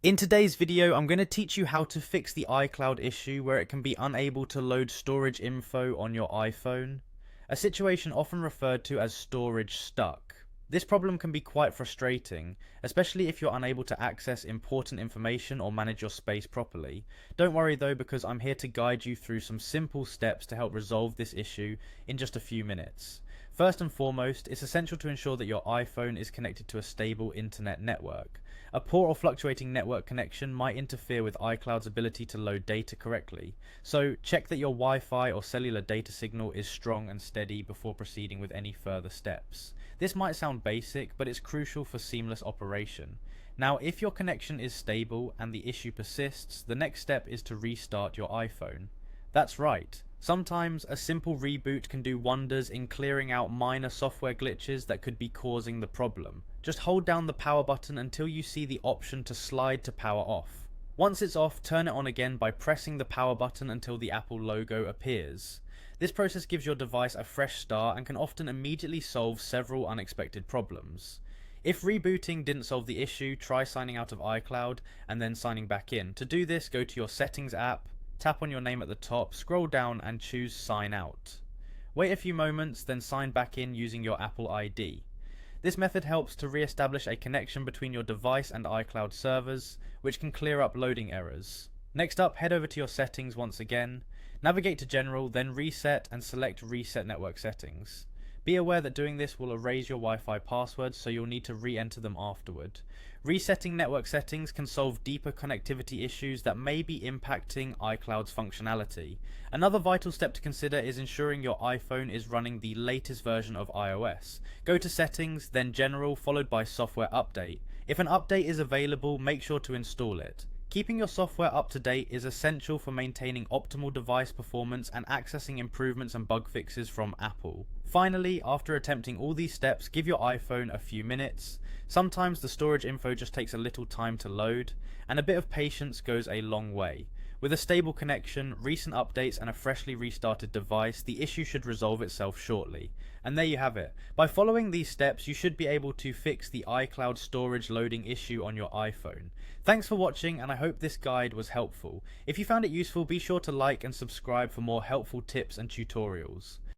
In today's video, I'm going to teach you how to fix the iCloud issue where it can be unable to load storage info on your iPhone, a situation often referred to as storage stuck. This problem can be quite frustrating, especially if you're unable to access important information or manage your space properly. Don't worry though, because I'm here to guide you through some simple steps to help resolve this issue in just a few minutes. First and foremost, it's essential to ensure that your iPhone is connected to a stable internet network. A poor or fluctuating network connection might interfere with iCloud's ability to load data correctly, so check that your Wi-Fi or cellular data signal is strong and steady before proceeding with any further steps. This might sound basic, but it's crucial for seamless operation. Now, if your connection is stable and the issue persists, the next step is to restart your iPhone. That's right. Sometimes a simple reboot can do wonders in clearing out minor software glitches that could be causing the problem. Just hold down the power button until you see the option to slide to power off. Once it's off, turn it on again by pressing the power button until the Apple logo appears. This process gives your device a fresh start and can often immediately solve several unexpected problems. If rebooting didn't solve the issue, try signing out of iCloud and then signing back in. To do this, go to your Settings app, tap on your name at the top, scroll down and choose Sign Out. Wait a few moments, then sign back in using your Apple ID. This method helps to re-establish a connection between your device and iCloud servers, which can clear up loading errors. Next up, head over to your settings once again, navigate to General, then Reset and select Reset Network Settings. Be aware that doing this will erase your Wi-Fi passwords, so you'll need to re-enter them afterward. Resetting network settings can solve deeper connectivity issues that may be impacting iCloud's functionality. Another vital step to consider is ensuring your iPhone is running the latest version of iOS. Go to Settings, then General, followed by Software Update. If an update is available, make sure to install it. Keeping your software up to date is essential for maintaining optimal device performance and accessing improvements and bug fixes from Apple. Finally, after attempting all these steps, give your iPhone a few minutes. Sometimes the storage info just takes a little time to load, and a bit of patience goes a long way. With a stable connection, recent updates and a freshly restarted device, the issue should resolve itself shortly. And there you have it. By following these steps, you should be able to fix the iCloud storage loading issue on your iPhone. Thanks for watching, and I hope this guide was helpful. If you found it useful, be sure to like and subscribe for more helpful tips and tutorials.